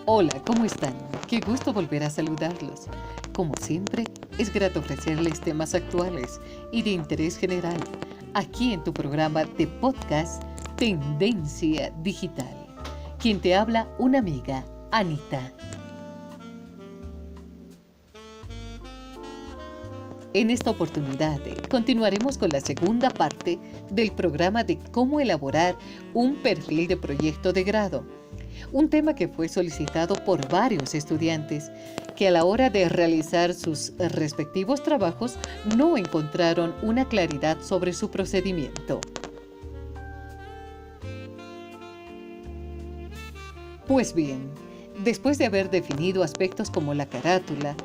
Hola, ¿cómo están? Qué gusto volver a saludarlos. Como siempre, es grato ofrecerles temas actuales y de interés general aquí en tu programa de podcast Tendencia Digital. Quien te habla, una amiga, Anita. En esta oportunidad continuaremos con la segunda parte del programa de cómo elaborar un perfil de proyecto de grado. Un tema que fue solicitado por varios estudiantes que a la hora de realizar sus respectivos trabajos no encontraron una claridad sobre su procedimiento. Pues bien, después de haber definido aspectos como la carátula,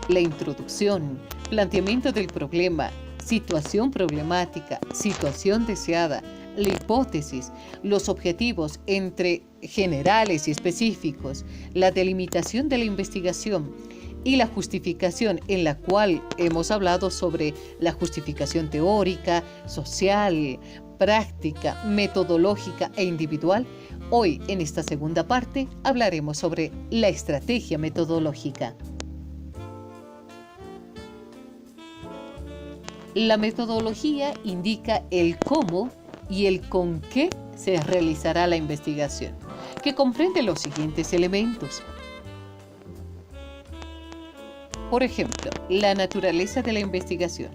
la introducción, planteamiento del problema, situación problemática, situación deseada, la hipótesis, los objetivos entre generales y específicos, la delimitación de la investigación y la justificación, en la cual hemos hablado sobre la justificación teórica, social, práctica, metodológica e individual. Hoy, en esta segunda parte, hablaremos sobre la estrategia metodológica. La metodología indica el cómo y el con qué se realizará la investigación, que comprende los siguientes elementos. Por ejemplo, la naturaleza de la investigación.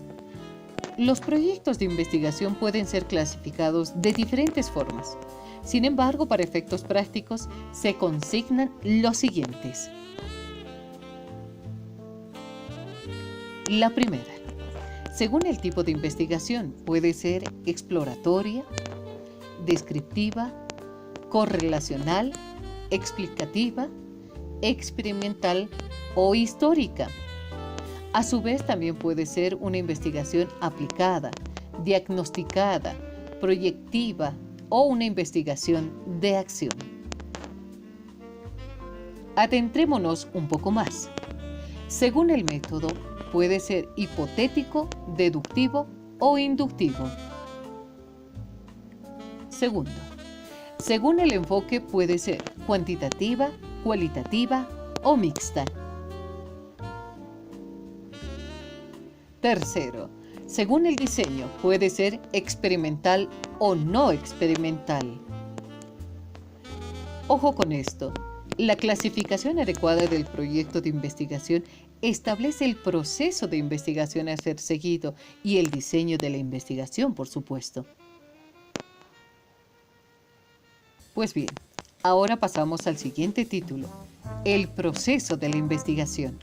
Los proyectos de investigación pueden ser clasificados de diferentes formas. Sin embargo, para efectos prácticos, se consignan los siguientes. La primera. Según el tipo de investigación, puede ser exploratoria, descriptiva, correlacional, explicativa, experimental o histórica. A su vez, también puede ser una investigación aplicada, diagnosticada, proyectiva o una investigación de acción. Adentrémonos un poco más. Según el método, puede ser hipotético, deductivo o inductivo. Segundo, según el enfoque puede ser cuantitativa, cualitativa o mixta. Tercero, según el diseño puede ser experimental o no experimental. Ojo con esto. La clasificación adecuada del proyecto de investigación establece el proceso de investigación a ser seguido y el diseño de la investigación, por supuesto. Pues bien, ahora pasamos al siguiente título, el proceso de la investigación.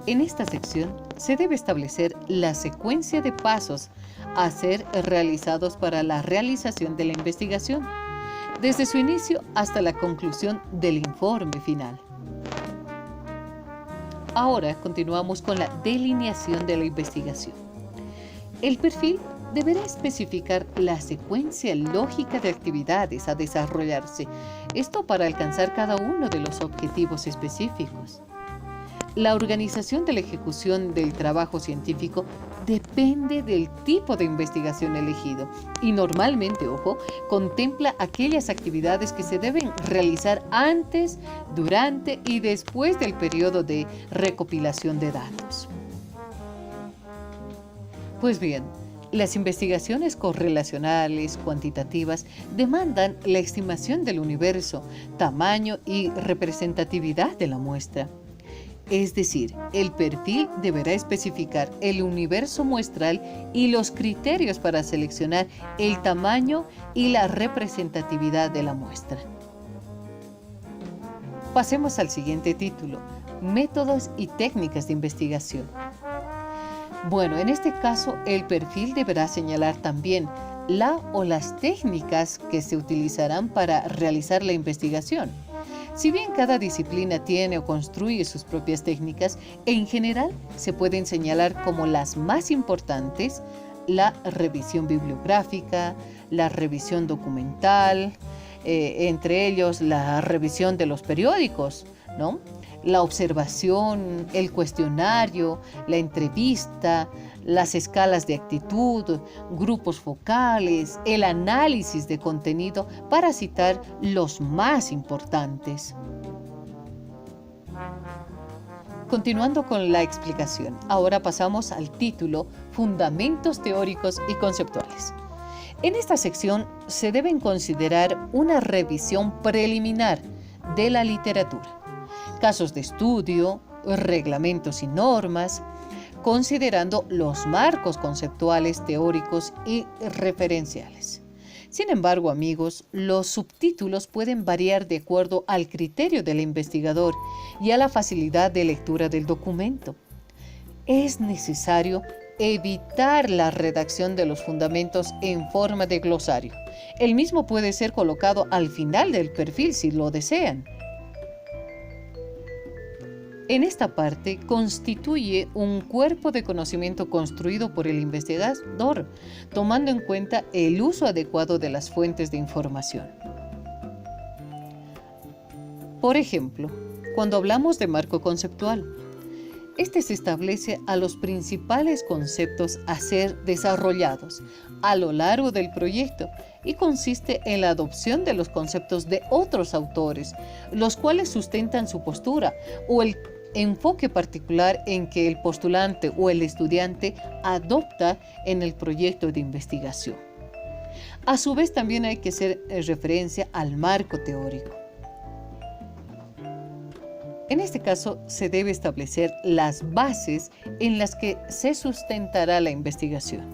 En esta sección se debe establecer la secuencia de pasos a ser realizados para la realización de la investigación, desde su inicio hasta la conclusión del informe final. Ahora continuamos con la delineación de la investigación. El perfil deberá especificar la secuencia lógica de actividades a desarrollarse, esto para alcanzar cada uno de los objetivos específicos. La organización de la ejecución del trabajo científico depende del tipo de investigación elegido y normalmente, contempla aquellas actividades que se deben realizar antes, durante y después del periodo de recopilación de datos. Pues bien, las investigaciones correlacionales, cuantitativas, demandan la estimación del universo, tamaño y representatividad de la muestra. Es decir, el perfil deberá especificar el universo muestral y los criterios para seleccionar el tamaño y la representatividad de la muestra. Pasemos al siguiente título, métodos y técnicas de investigación. Bueno, en este caso, el perfil deberá señalar también la o las técnicas que se utilizarán para realizar la investigación. Si bien cada disciplina tiene o construye sus propias técnicas, en general se pueden señalar como las más importantes la revisión bibliográfica, la revisión documental, entre ellos la revisión de los periódicos, ¿no? La observación, el cuestionario, la entrevista, las escalas de actitud, grupos focales, el análisis de contenido, para citar los más importantes. Continuando con la explicación, ahora pasamos al título Fundamentos teóricos y conceptuales. En esta sección se deben considerar una revisión preliminar de la literatura, casos de estudio, reglamentos y normas, considerando los marcos conceptuales, teóricos y referenciales. Sin embargo, amigos, los subtítulos pueden variar de acuerdo al criterio del investigador y a la facilidad de lectura del documento. Es necesario evitar la redacción de los fundamentos en forma de glosario. El mismo puede ser colocado al final del perfil si lo desean. En esta parte constituye un cuerpo de conocimiento construido por el investigador, tomando en cuenta el uso adecuado de las fuentes de información. Por ejemplo, cuando hablamos de marco conceptual, este se establece a los principales conceptos a ser desarrollados a lo largo del proyecto y consiste en la adopción de los conceptos de otros autores, los cuales sustentan su postura o el enfoque particular en que el postulante o el estudiante adopta en el proyecto de investigación. A su vez, también hay que hacer referencia al marco teórico. En este caso, se debe establecer las bases en las que se sustentará la investigación.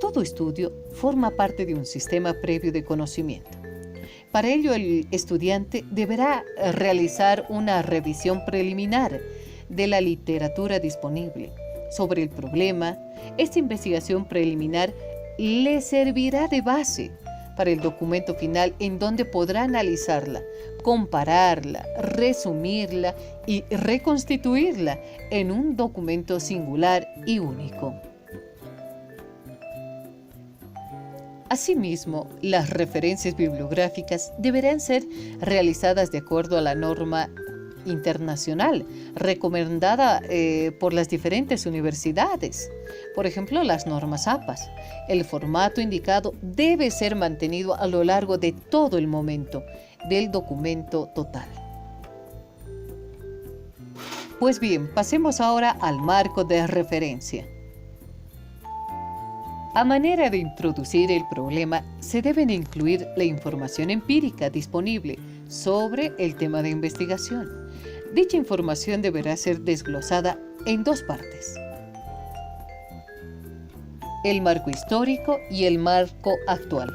Todo estudio forma parte de un sistema previo de conocimiento. Para ello, el estudiante deberá realizar una revisión preliminar de la literatura disponible sobre el problema. Esta investigación preliminar le servirá de base para el documento final, en donde podrá analizarla, compararla, resumirla y reconstituirla en un documento singular y único. Asimismo, las referencias bibliográficas deberán ser realizadas de acuerdo a la norma internacional recomendada por las diferentes universidades. Por ejemplo, las normas APAS. El formato indicado debe ser mantenido a lo largo de todo el momento del documento total. Pues bien, pasemos ahora al marco de referencia. A manera de introducir el problema, se deben incluir la información empírica disponible sobre el tema de investigación. Dicha información deberá ser desglosada en dos partes: el marco histórico y el marco actual.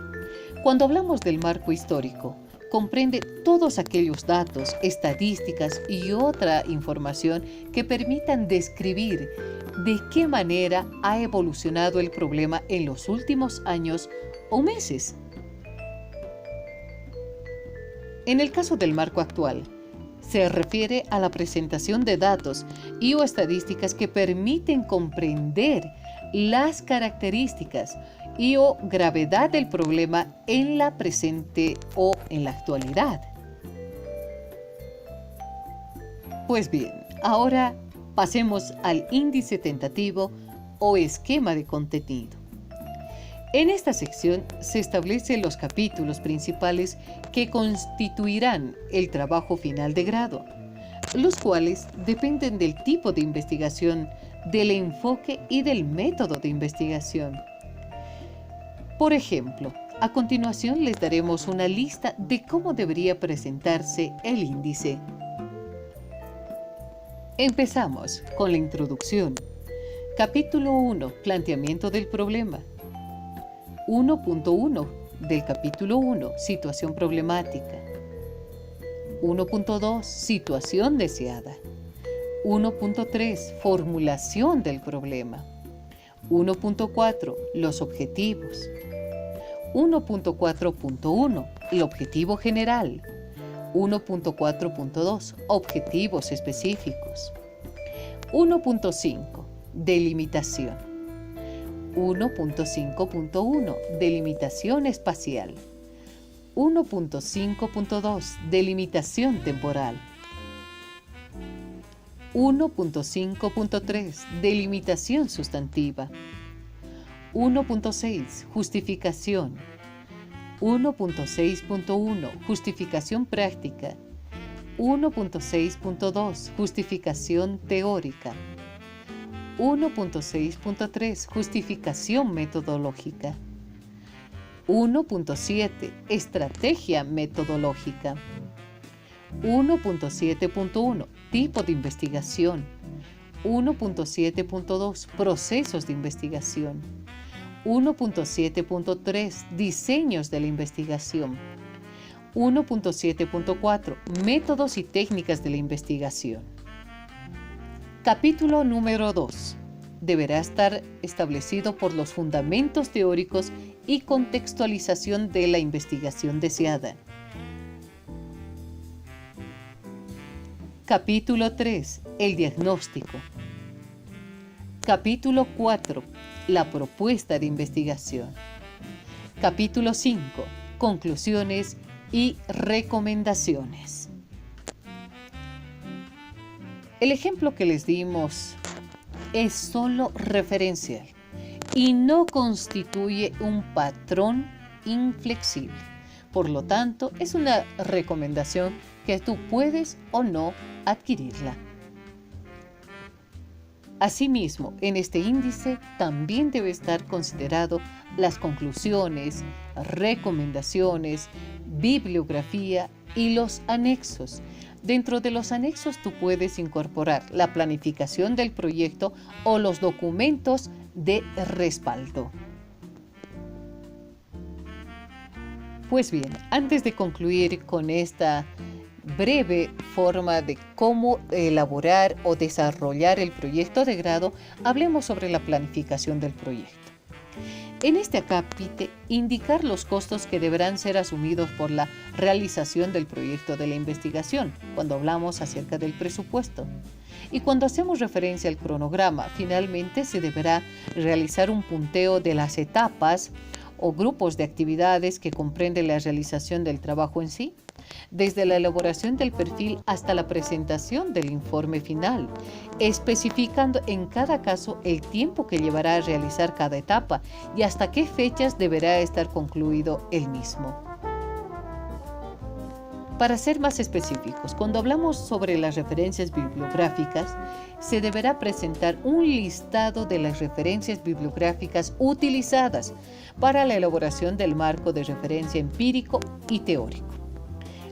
Cuando hablamos del marco histórico, comprende todos aquellos datos, estadísticas y otra información que permitan describir de qué manera ha evolucionado el problema en los últimos años o meses. En el caso del marco actual, se refiere a la presentación de datos y o estadísticas que permiten comprender las características y o gravedad del problema en la presente o en la actualidad. Pues bien, ahora pasemos al índice tentativo o esquema de contenido. En esta sección se establecen los capítulos principales que constituirán el trabajo final de grado, los cuales dependen del tipo de investigación, del enfoque y del método de investigación. Por ejemplo, a continuación les daremos una lista de cómo debería presentarse el índice. Empezamos con la introducción. Capítulo 1. Planteamiento del problema. 1.1 del capítulo 1. Situación problemática. 1.2. Situación deseada. 1.3. Formulación del problema. 1.4. Los objetivos. 1.4.1. El objetivo general. 1.4.2. Objetivos específicos. 1.5. Delimitación. 1.5.1. Delimitación espacial. 1.5.2. Delimitación temporal. 1.5.3 Delimitación sustantiva. 1.6 Justificación. 1.6.1 Justificación práctica. 1.6.2 Justificación teórica. 1.6.3 Justificación metodológica. 1.7 Estrategia metodológica. 1.7.1 Tipo de investigación. 1.7.2 Procesos de investigación. 1.7.3 Diseños de la investigación. 1.7.4 Métodos y técnicas de la investigación. Capítulo número 2. Deberá estar establecido por los fundamentos teóricos y contextualización de la investigación deseada. Capítulo 3. El diagnóstico. Capítulo 4. La propuesta de investigación. Capítulo 5. Conclusiones y recomendaciones. El ejemplo que les dimos es solo referencial y no constituye un patrón inflexible. Por lo tanto, es una recomendación que tú puedes o no adquirirla. Asimismo, en este índice también debe estar considerado las conclusiones, recomendaciones, bibliografía y los anexos. Dentro de los anexos tú puedes incorporar la planificación del proyecto o los documentos de respaldo. Pues bien, antes de concluir con esta breve forma de cómo elaborar o desarrollar el proyecto de grado, hablemos sobre la planificación del proyecto. En este acápite, indicar los costos que deberán ser asumidos por la realización del proyecto de la investigación, cuando hablamos acerca del presupuesto. Y cuando hacemos referencia al cronograma, finalmente se deberá realizar un punteo de las etapas o grupos de actividades que comprenden la realización del trabajo en sí, desde la elaboración del perfil hasta la presentación del informe final, especificando en cada caso el tiempo que llevará a realizar cada etapa y hasta qué fechas deberá estar concluido el mismo. Para ser más específicos, cuando hablamos sobre las referencias bibliográficas, se deberá presentar un listado de las referencias bibliográficas utilizadas para la elaboración del marco de referencia empírico y teórico.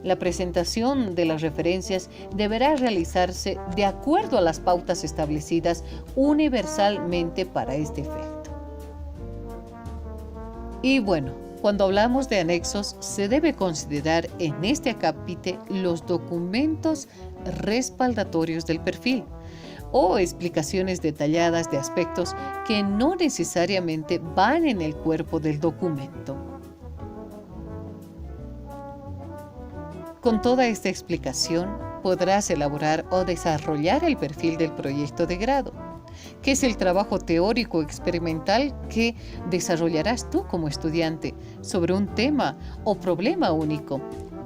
La presentación de las referencias deberá realizarse de acuerdo a las pautas establecidas universalmente para este efecto. Y bueno, cuando hablamos de anexos, se debe considerar en este acápite los documentos respaldatorios del perfil o explicaciones detalladas de aspectos que no necesariamente van en el cuerpo del documento. Con toda esta explicación, podrás elaborar o desarrollar el perfil del proyecto de grado, que es el trabajo teórico experimental que desarrollarás tú como estudiante sobre un tema o problema único,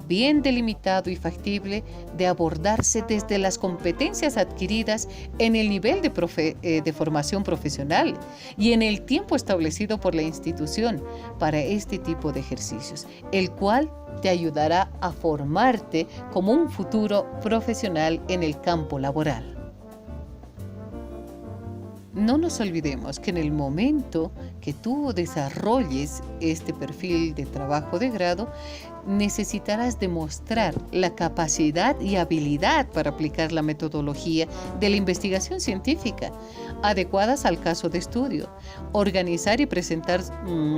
bien delimitado y factible de abordarse desde las competencias adquiridas en el nivel de formación profesional y en el tiempo establecido por la institución para este tipo de ejercicios, el cual te ayudará a formarte como un futuro profesional en el campo laboral. No nos olvidemos que en el momento que tú desarrolles este perfil de trabajo de grado, necesitarás demostrar la capacidad y habilidad para aplicar la metodología de la investigación científica, adecuadas al caso de estudio, organizar y presentar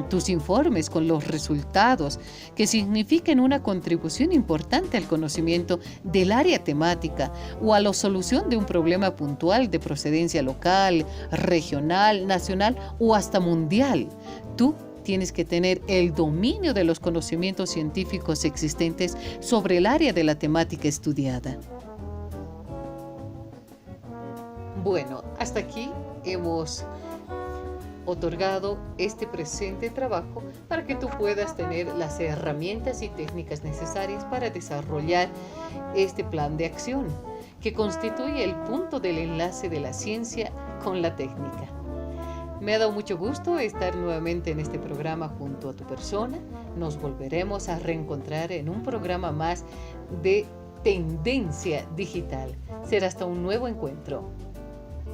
tus informes con los resultados que signifiquen una contribución importante al conocimiento del área temática o a la solución de un problema puntual de procedencia local, regional, nacional o hasta mundial. Tú tienes que tener el dominio de los conocimientos científicos existentes sobre el área de la temática estudiada. Bueno, hasta aquí hemos otorgado este presente trabajo para que tú puedas tener las herramientas y técnicas necesarias para desarrollar este plan de acción, que constituye el punto del enlace de la ciencia con la técnica. Me ha dado mucho gusto estar nuevamente en este programa junto a tu persona. Nos volveremos a reencontrar en un programa más de Tendencia Digital. Será hasta un nuevo encuentro.